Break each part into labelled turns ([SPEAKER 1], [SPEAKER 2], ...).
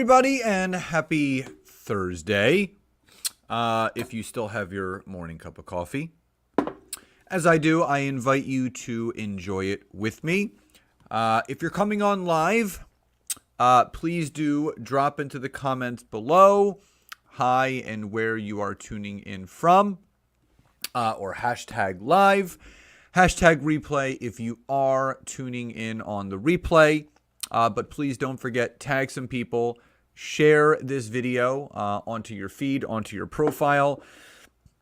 [SPEAKER 1] everybody, and happy Thursday. If you still have your morning cup of coffee, as I do, I invite you to enjoy it with me. If you're coming on live, please do drop into the comments below hi and where you are tuning in from, or hashtag live, hashtag replay if you are tuning in on the replay. But please don't forget, tag some people, share this video onto your feed, onto your profile,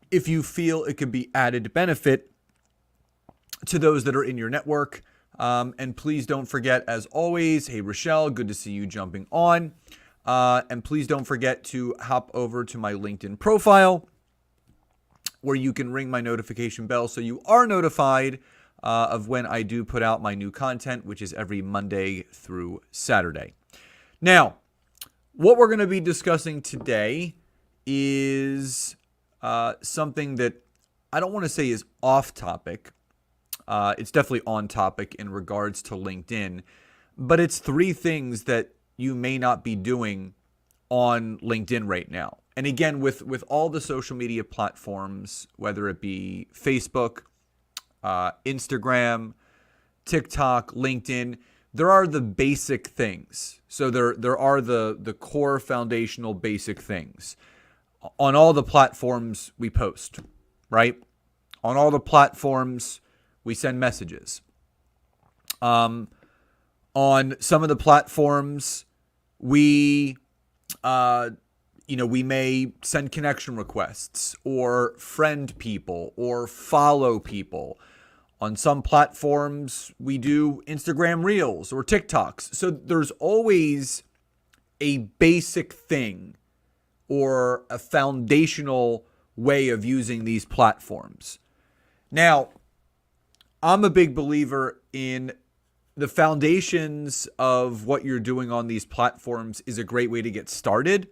[SPEAKER 1] if you feel it could be added benefit to those that are in your network. And please don't forget, as always, hey, Rochelle, good to see you jumping on. And please don't forget to hop over to my LinkedIn profile, where you can ring my notification bell so you are notified of when I do put out my new content, which is every Monday through Saturday. Now, what we're going to be discussing today is something that I don't want to say is off topic. It's definitely on topic in regards to LinkedIn, but it's 3 things that you may not be doing on LinkedIn right now. And again, with all the social media platforms, whether it be Facebook, Instagram, TikTok, LinkedIn, there are the basic things. So there are the core foundational basic things. On all the platforms we post, right? On all the platforms we send messages. On some of the platforms we we may send connection requests or friend people or follow people. On some platforms, we do Instagram Reels or TikToks. So there's always a basic thing or a foundational way of using these platforms. Now, I'm a big believer in the foundations of what you're doing on these platforms is a great way to get started.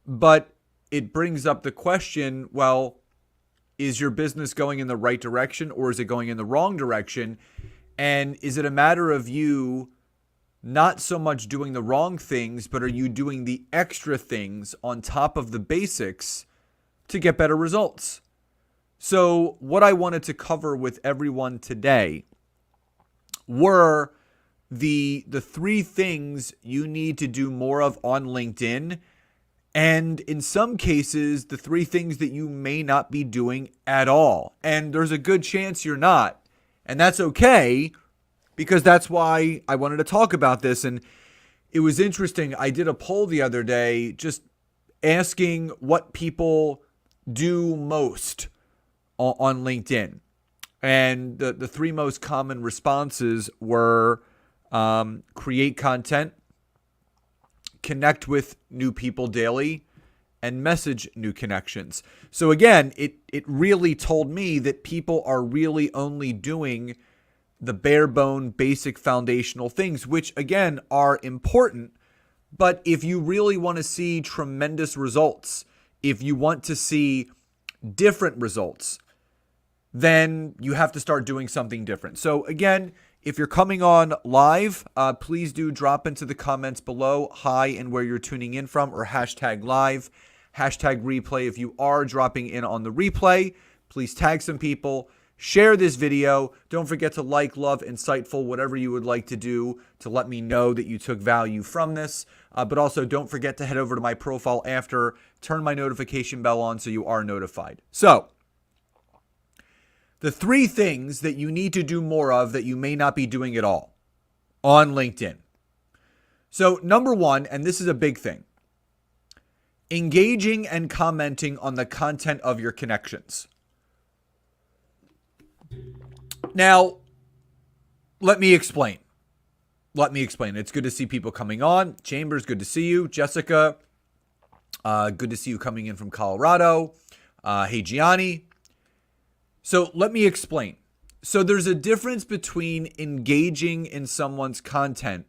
[SPEAKER 1] But it brings up the question, well, is your business going in the right direction or is it going in the wrong direction? And is it a matter of you not so much doing the wrong things, but are you doing the extra things on top of the basics to get better results? So what I wanted to cover with everyone today were the 3 things you need to do more of on LinkedIn. And in some cases, the 3 things that you may not be doing at all. And there's a good chance you're not. And that's okay, because that's why I wanted to talk about this. And it was interesting. I did a poll the other day just asking what people do most on LinkedIn. And the 3 most common responses were create content, connect with new people daily, and message new connections. So again, it really told me that people are really only doing the bare bone basic foundational things, which again are important. But if you really want to see tremendous results, if you want to see different results, then you have to start doing something different. So again, if you're coming on live, please do drop into the comments below hi and where you're tuning in from, or hashtag live, hashtag replay. If you are dropping in on the replay, please tag some people, share this video. Don't forget to like, love, insightful, whatever you would like to do to let me know that you took value from this. But also don't forget to head over to my profile after, turn my notification bell on so you are notified. So the 3 things that you need to do more of that you may not be doing at all on LinkedIn. So number 1, and this is a big thing, engaging and commenting on the content of your connections. Now, let me explain. It's good to see people coming on. Chambers, good to see you. Jessica, good to see you coming in from Colorado. Hey, Gianni. So let me explain. So there's a difference between engaging in someone's content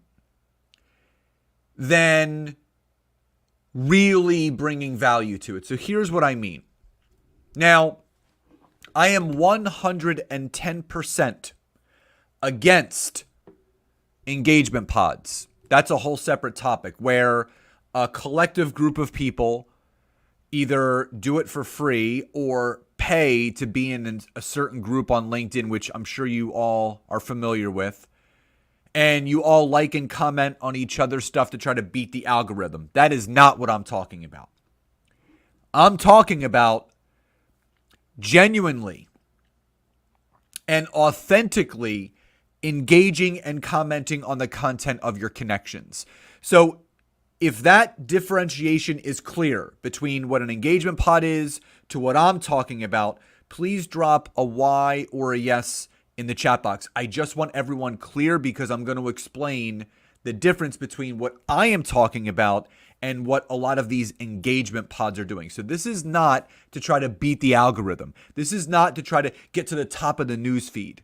[SPEAKER 1] than really bringing value to it. So here's what I mean. Now, I am 110% against engagement pods. That's a whole separate topic where a collective group of people either do it for free or pay to be in a certain group on LinkedIn, which I'm sure you all are familiar with. And you all like and comment on each other's stuff to try to beat the algorithm. That is not what I'm talking about. I'm talking about genuinely and authentically engaging and commenting on the content of your connections. So if that differentiation is clear between what an engagement pod is to what I'm talking about, please drop a Y or a yes in the chat box. I just want everyone clear because I'm going to explain the difference between what I am talking about and what a lot of these engagement pods are doing. So this is not to try to beat the algorithm. This is not to try to get to the top of the news feed.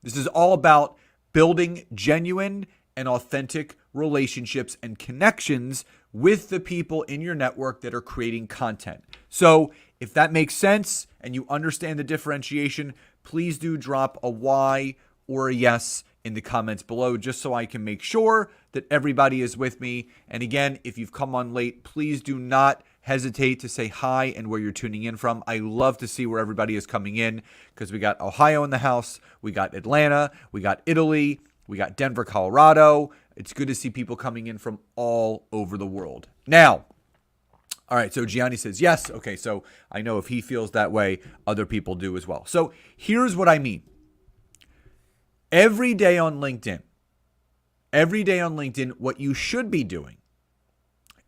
[SPEAKER 1] This is all about building genuine and authentic relationships and connections with the people in your network that are creating content. So if that makes sense and you understand the differentiation, please do drop a Y or a yes in the comments below, just so I can make sure that everybody is with me. And again, if you've come on late, please do not hesitate to say hi and where you're tuning in from. I love to see where everybody is coming in because we got Ohio in the house, we got Atlanta, we got Italy, we got Denver, Colorado. It's good to see people coming in from all over the world. Now, all right, so Gianni says yes. Okay, so I know if he feels that way, other people do as well. So here's what I mean. Every day on LinkedIn, what you should be doing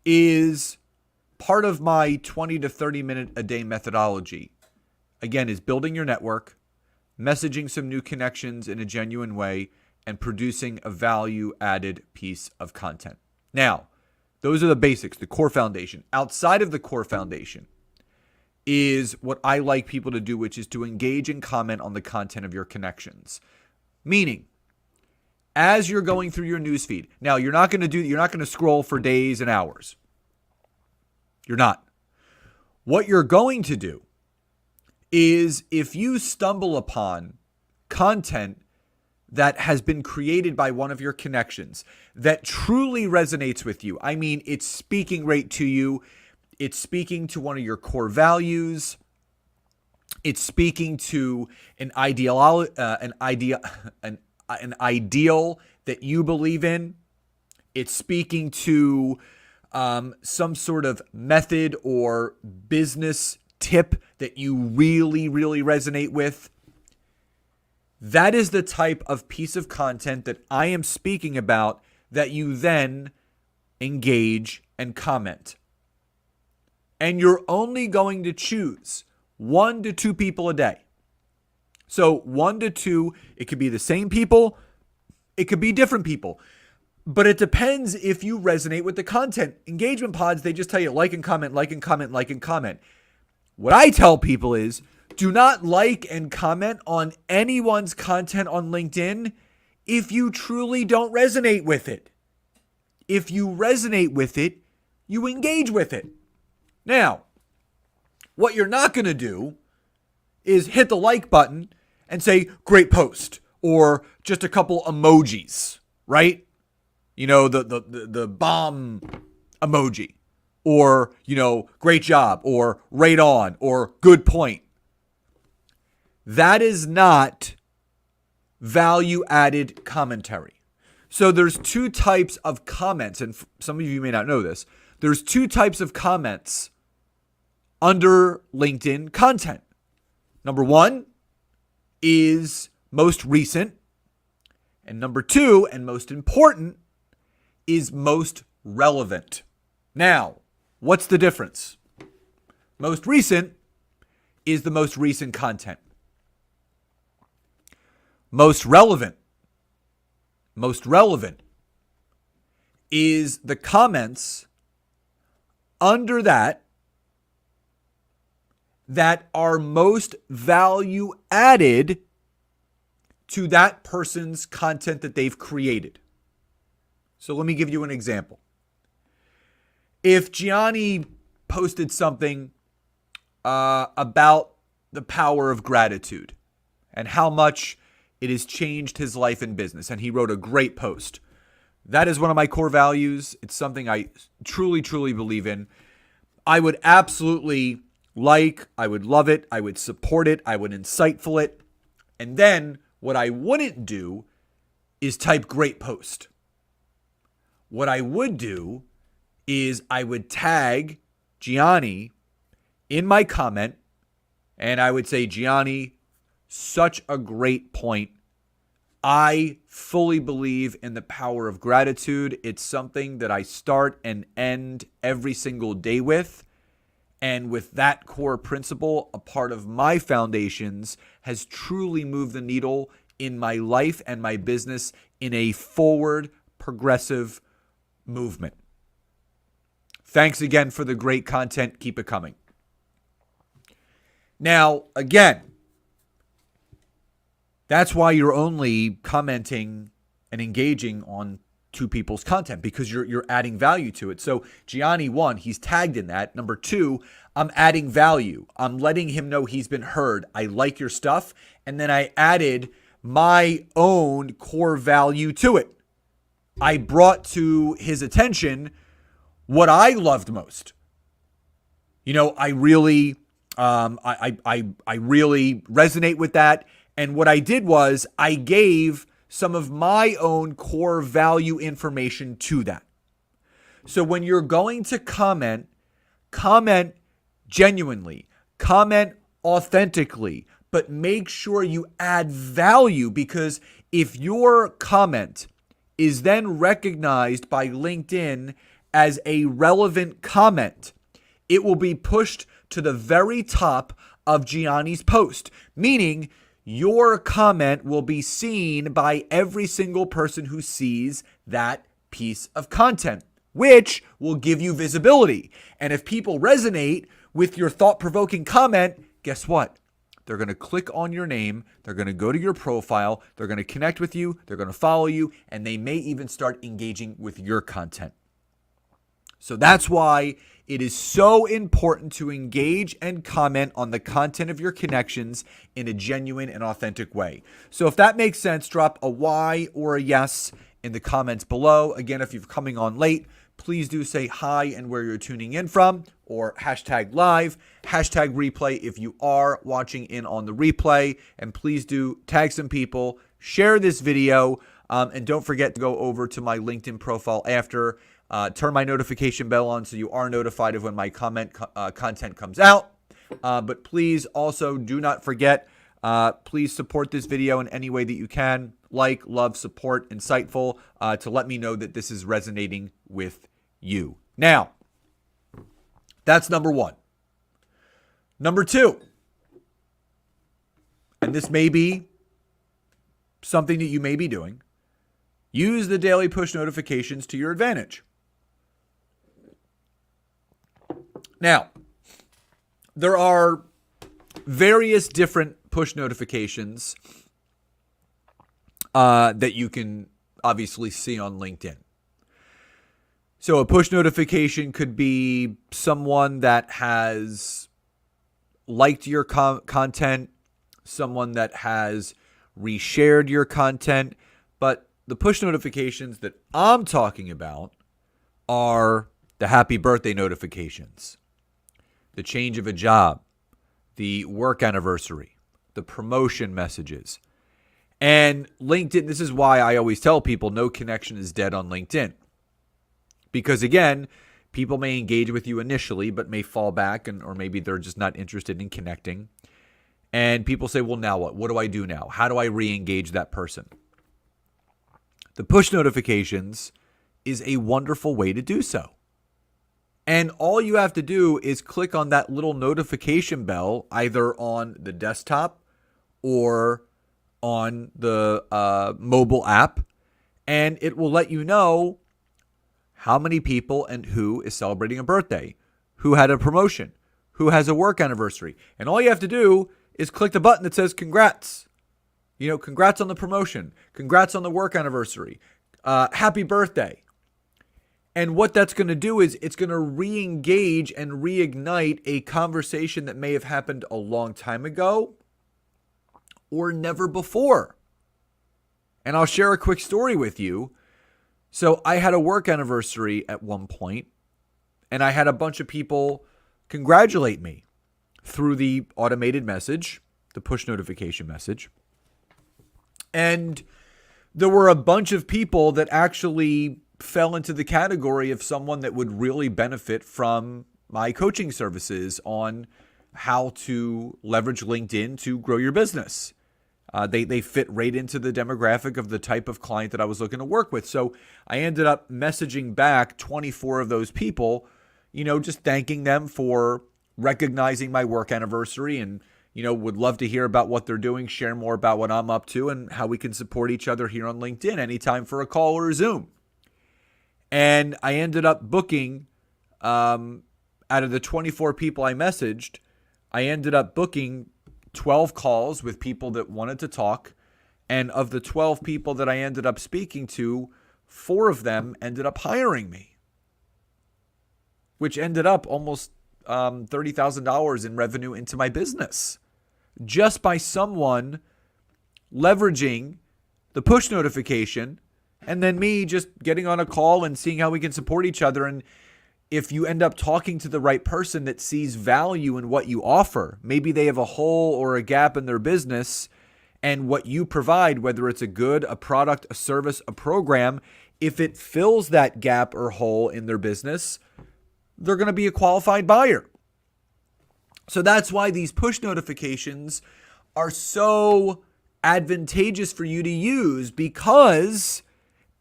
[SPEAKER 1] is part of my 20 to 30 minute a day methodology. Again, is building your network, messaging some new connections in a genuine way, and producing a value-added piece of content. Now, those are the basics, the core foundation. Outside of the core foundation is what I like people to do, which is to engage and comment on the content of your connections. Meaning, as you're going through your newsfeed, now you're not going to scroll for days and hours. You're not. What you're going to do is if you stumble upon content that has been created by one of your connections that truly resonates with you. I mean, it's speaking right to you. It's speaking to one of your core values. It's speaking to an ideal that you believe in. It's speaking to some sort of method or business tip that you really, really resonate with. That is the type of piece of content that I am speaking about that you then engage and comment. And you're only going to choose 1 to 2 people a day. So 1 to 2, it could be the same people, it could be different people. But it depends if you resonate with the content. Engagement pods, they just tell you like and comment, like and comment, like and comment. What I tell people is, do not like and comment on anyone's content on LinkedIn if you truly don't resonate with it. If you resonate with it, you engage with it. Now, what you're not going to do is hit the like button and say, great post, or just a couple emojis, right? You know, the bomb emoji, or, you know, great job, or right on, or good point. That is not value-added commentary. So there's 2 types of comments, and some of you may not know this. There's 2 types of comments under LinkedIn content. Number 1 is most recent, and number 2, and most important, is most relevant. Now, what's the difference? Most recent is the most recent content. Most relevant is the comments under that are most value added to that person's content that they've created. So let me give you an example. If Gianni posted something about the power of gratitude and how much it has changed his life and business, and he wrote a great post, That is one of my core values. It's something I truly, truly believe in. I would absolutely I would love it, I would support it, I would insightful it. And then what I wouldn't do is type great post. What I would do is I would tag Gianni in my comment and I would say, Gianni, such a great point. I fully believe in the power of gratitude. It's something that I start and end every single day with. And with that core principle, a part of my foundations has truly moved the needle in my life and my business in a forward, progressive movement. Thanks again for the great content. Keep it coming. Now, again, that's why you're only commenting and engaging on two people's content, because you're adding value to it. So Gianni, one, he's tagged in that. Number two, I'm adding value. I'm letting him know he's been heard. I like your stuff. And then I added my own core value to it. I brought to his attention what I loved most. I really, I really resonate with that. And what I did was I gave some of my own core value information to that. So when you're going to comment genuinely, comment authentically, but make sure you add value, because if your comment is then recognized by LinkedIn as a relevant comment, it will be pushed to the very top of Gianni's post, meaning your comment will be seen by every single person who sees that piece of content, which will give you visibility. And if people resonate with your thought-provoking comment, guess what? They're going to click on your name, they're going to go to your profile, they're going to connect with you, they're going to follow you, and they may even start engaging with your content. So that's why it is so important to engage and comment on the content of your connections in a genuine and authentic way. So if that makes sense, drop a Y or a yes in the comments below. Again, if you're coming on late, please do say hi and where you're tuning in from, or hashtag live, hashtag replay if you are watching in on the replay. And please do tag some people, share this video, and don't forget to go over to my LinkedIn profile after. Turn my notification bell on so you are notified of when my content comes out. But please also do not forget, please support this video in any way that you can. Like, love, support, insightful, to let me know that this is resonating with you. Now, that's number one. Number two, and this may be something that you may be doing, use the daily push notifications to your advantage. Now, there are various different push notifications that you can obviously see on LinkedIn. So a push notification could be someone that has liked your content, someone that has reshared your content, but the push notifications that I'm talking about are the happy birthday notifications, the change of a job, the work anniversary, the promotion messages. And LinkedIn, this is why I always tell people no connection is dead on LinkedIn. Because again, people may engage with you initially, but may fall back, or maybe they're just not interested in connecting. And people say, well, now what? What do I do now? How do I re-engage that person? The push notifications is a wonderful way to do so. And all you have to do is click on that little notification bell, either on the desktop or on the mobile app, and it will let you know how many people and who is celebrating a birthday, who had a promotion, who has a work anniversary. And all you have to do is click the button that says congrats. Congrats on the promotion. Congrats on the work anniversary. Happy birthday. And what that's going to do is it's going to re-engage and reignite a conversation that may have happened a long time ago or never before. And I'll share a quick story with you. So I had a work anniversary at one point, and I had a bunch of people congratulate me through the automated message, the push notification message. And there were a bunch of people that actually fell into the category of someone that would really benefit from my coaching services on how to leverage LinkedIn to grow your business. They fit right into the demographic of the type of client that I was looking to work with. So I ended up messaging back 24 of those people, just thanking them for recognizing my work anniversary and, would love to hear about what they're doing, share more about what I'm up to and how we can support each other here on LinkedIn anytime for a call or a Zoom. And I ended up booking, out of the 24 people I messaged, I ended up booking 12 calls with people that wanted to talk. And of the 12 people that I ended up speaking to, 4 of them ended up hiring me, which ended up almost $30,000 in revenue into my business just by someone leveraging the push notification and then me just getting on a call and seeing how we can support each other. And if you end up talking to the right person that sees value in what you offer, maybe they have a hole or a gap in their business, and what you provide, whether it's a good, a product, a service, a program, if it fills that gap or hole in their business, they're going to be a qualified buyer. So that's why these push notifications are so advantageous for you to use, because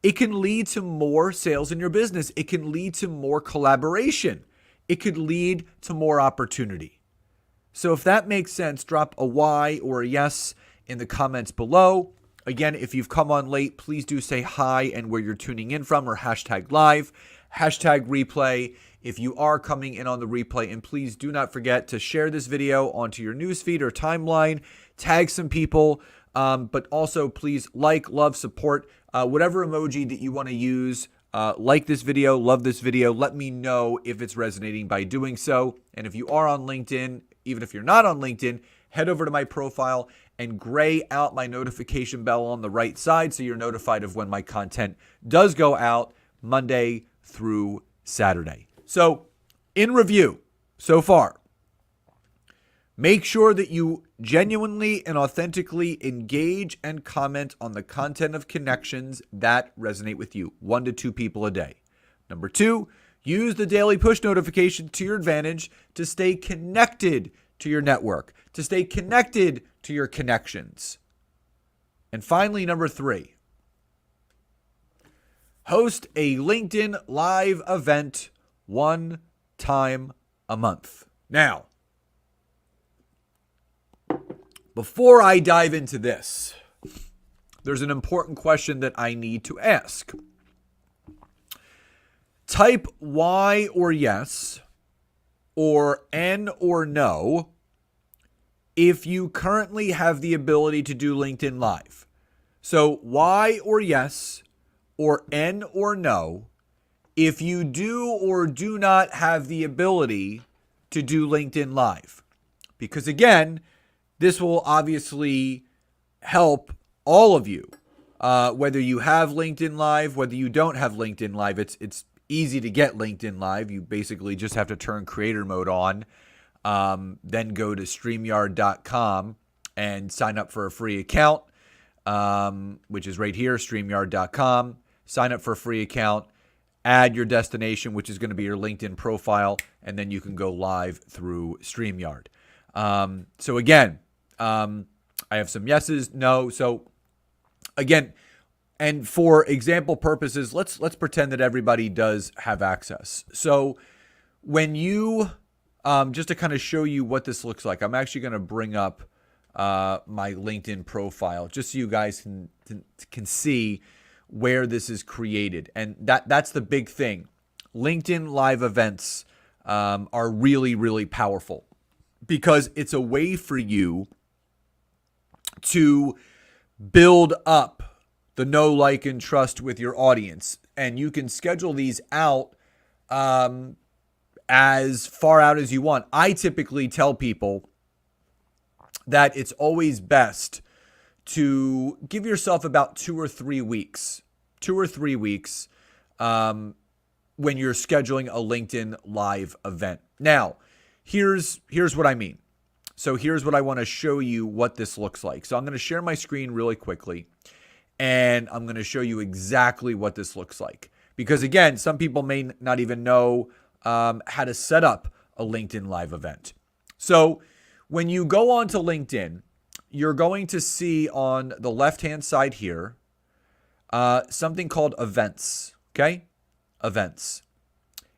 [SPEAKER 1] it can lead to more sales in your business. It can lead to more collaboration. It could lead to more opportunity. So if that makes sense, drop a Y or a yes in the comments below. Again, if you've come on late, please do say hi and where you're tuning in from, or hashtag live, hashtag replay if you are coming in on the replay. And please do not forget to share this video onto your newsfeed or timeline, tag some people, but also please like, love, support, whatever emoji that you want to use. Like this video, love this video. Let me know if it's resonating by doing so. And if you are on LinkedIn, even if you're not on LinkedIn, head over to my profile and gray out my notification bell on the right side so you're notified of when my content does go out Monday through Saturday. So in review so far, make sure that you genuinely and authentically engage and comment on the content of connections that resonate with you, 1 to 2 people a day. Number 2, use the daily push notification to your advantage to stay connected to your network, to stay connected to your connections. And finally, number 3, host a LinkedIn live event 1 time a month. Now, before I dive into this, there's an important question that I need to ask. Type Y or yes, or N or no, if you currently have the ability to do LinkedIn Live. So Y or yes, or N or no, if you do or do not have the ability to do LinkedIn Live. Because again, this will obviously help all of you, whether you have LinkedIn Live, whether you don't have LinkedIn Live. It's easy to get LinkedIn Live. You basically just have to turn creator mode on, then go to StreamYard.com and sign up for a free account, which is right here, StreamYard.com. Sign up for a free account, add your destination, which is going to be your LinkedIn profile, and then you can go live through StreamYard. So again, I have some yeses, no. So again, and for example purposes, let's pretend that everybody does have access. So when you, just to kind of show you what this looks like, I'm actually going to bring up my LinkedIn profile just so you guys can see where this is created. And that's the big thing. LinkedIn Live events are really, really powerful, because it's a way for you to build up the know, like, and trust with your audience. And you can schedule these out as far out as you want. I typically tell people that it's always best to give yourself about 2 or 3 weeks. 2 or 3 weeks when you're scheduling a LinkedIn Live event. Now, here's what I mean. So here's what I want to show you what this looks like. So I'm going to share my screen really quickly, and I'm going to show you exactly what this looks like. Because again, some people may not even know how to set up a LinkedIn Live event. So when you go onto LinkedIn, you're going to see on the left-hand side here something called events, okay? Events.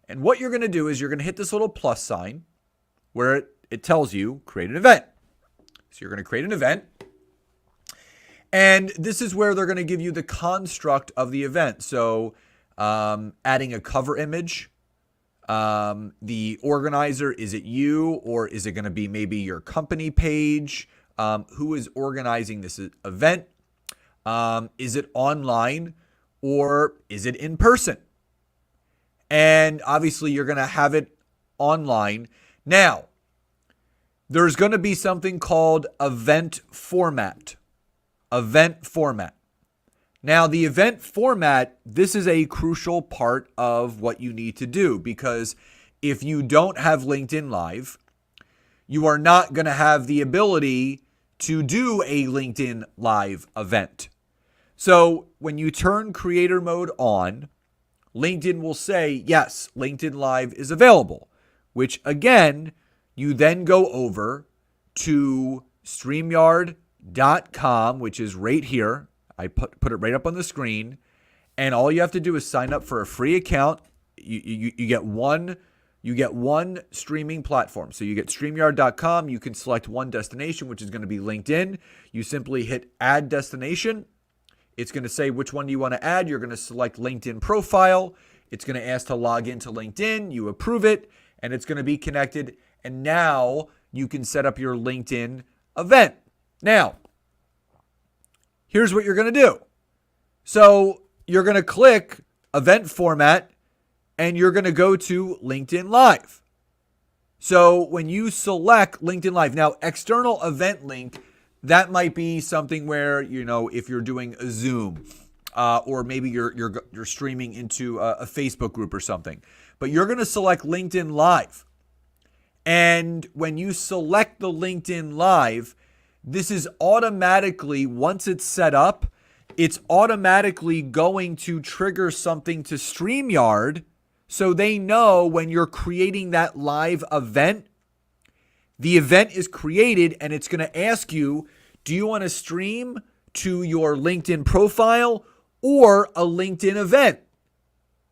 [SPEAKER 1] And what you're going to do is you're going to hit this little plus sign where it tells you create an event. So you're going to create an event. And this is where they're going to give you the construct of the event. So adding a cover image, the organizer, is it you or is it going to be maybe your company page? Who is organizing this event? Is it online or is it in person? And obviously you're going to have it online. Now, there's going to be something called event format. Event format. Now, the event format, this is a crucial part of what you need to do, because if you don't have LinkedIn Live, you are not going to have the ability to do a LinkedIn Live event. So when you turn creator mode on, LinkedIn will say, yes, LinkedIn Live is available, which again, you then go over to StreamYard.com, which is right here. I put it right up on the screen. And all you have to do is sign up for a free account. You get one streaming platform. So you get StreamYard.com. You can select one destination, which is going to be LinkedIn. You simply hit add destination. It's going to say which one do you want to add. You're going to select LinkedIn profile. It's going to ask to log into LinkedIn. You approve it, and it's going to be connected. And now you can set up your LinkedIn event. Now, here's what you're going to do. So you're going to click event format, and you're going to go to LinkedIn Live. So when you select LinkedIn Live, now external event link, that might be something where, if you're doing a Zoom, or maybe you're streaming into a Facebook group or something. But you're going to select LinkedIn Live. And when you select the LinkedIn Live, this is automatically, once it's set up, it's automatically going to trigger something to StreamYard, so they know when you're creating that live event, the event is created and it's going to ask you, do you want to stream to your LinkedIn profile or a LinkedIn event?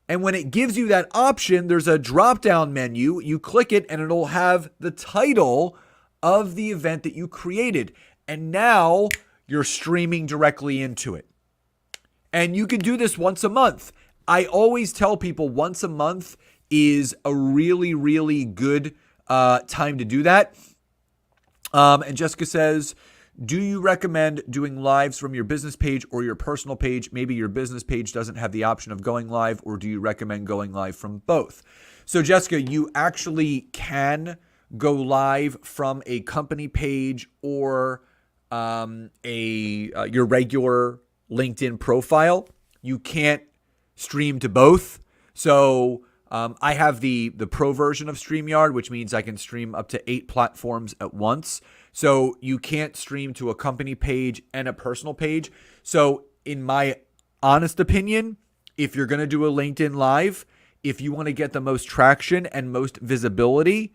[SPEAKER 1] And when it gives you that option, there's a drop-down menu. You click it and it'll have the title of the event that you created. And now you're streaming directly into it. And you can do this once a month. I always tell people once a month is a really, really good time to do that. And Jessica says, do you recommend doing lives from your business page or your personal page? Maybe your business page doesn't have the option of going live, or do you recommend going live from both? So Jessica, you actually can go live from a company page or your regular LinkedIn profile. You can't stream to both. So I have the pro version of StreamYard, which means I can stream up to 8 platforms at once. So you can't stream to a company page and a personal page. So in my honest opinion, if you're going to do a LinkedIn Live, if you want to get the most traction and most visibility,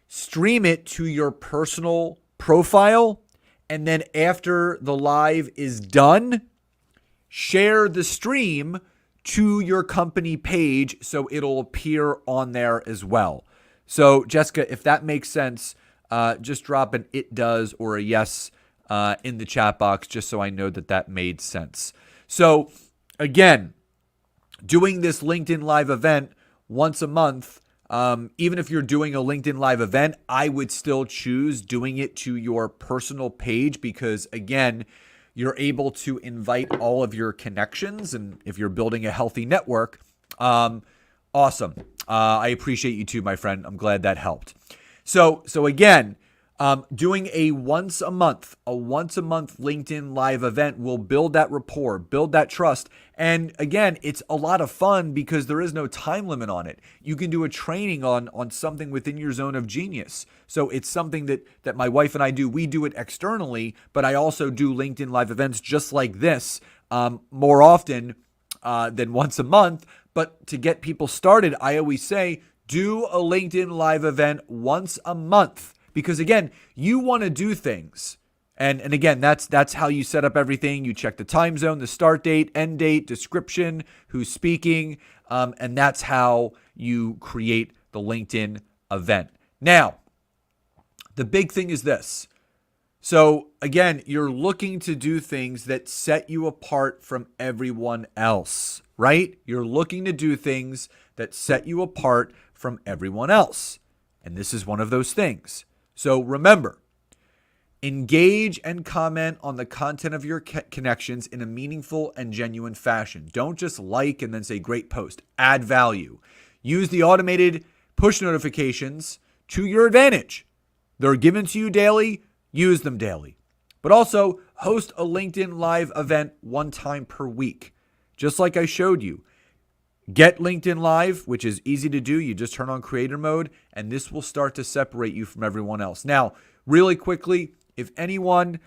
[SPEAKER 1] stream it to your personal profile. And then after the live is done, share the stream to your company page so it'll appear on there as well. So Jessica, if that makes sense, just drop an "it does" or a yes in the chat box, just so I know that made sense. So again, doing this LinkedIn Live event once a month, even if you're doing a LinkedIn Live event, I would still choose doing it to your personal page, because again, you're able to invite all of your connections. And if you're building a healthy network, awesome. I appreciate you too, my friend. I'm glad that helped. So again, Doing a once a month LinkedIn live event will build that rapport, build that trust. And again, it's a lot of fun because there is no time limit on it. You can do a training on something within your zone of genius. So it's something that my wife and I do. We do it externally, but I also do LinkedIn live events just like this more often than once a month. But to get people started, I always say, do a LinkedIn live event once a month. Because again, you want to do things. And again, that's how you set up everything. You check the time zone, the start date, end date, description, who's speaking, and that's how you create the LinkedIn event. Now, the big thing is this. So again, you're looking to do things that set you apart from everyone else, right? You're looking to do things that set you apart from everyone else. And this is one of those things. So remember, engage and comment on the content of your connections in a meaningful and genuine fashion. Don't just like and then say, great post. Add value. Use the automated push notifications to your advantage. They're given to you daily. Use them daily. But also, host a LinkedIn live event one time per week. Just like I showed you. Get LinkedIn Live, which is easy to do. You just turn on creator mode, and this will start to separate you from everyone else. Now, really quickly, if anyone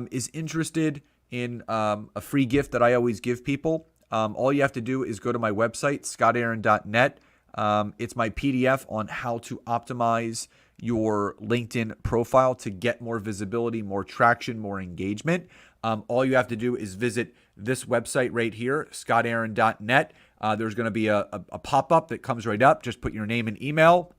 [SPEAKER 1] is interested in a free gift that I always give people, all you have to do is go to my website, scottaaron.net. It's my PDF on how to optimize your LinkedIn profile to get more visibility, more traction, more engagement. All you have to do is visit this website right here, scottaaron.net. There's going to be a pop-up that comes right up. Just put your name and email,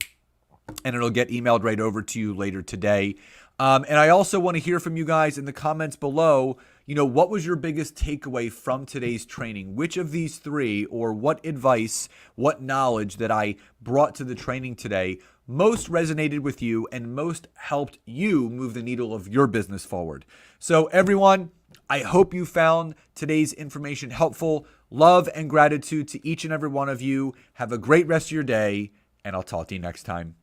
[SPEAKER 1] and it'll get emailed right over to you later today. And I also want to hear from you guys in the comments below. What was your biggest takeaway from today's training? Which of these three, or what advice, what knowledge that I brought to the training today most resonated with you and most helped you move the needle of your business forward? So everyone, I hope you found today's information helpful. Love and gratitude to each and every one of you. Have a great rest of your day, and I'll talk to you next time.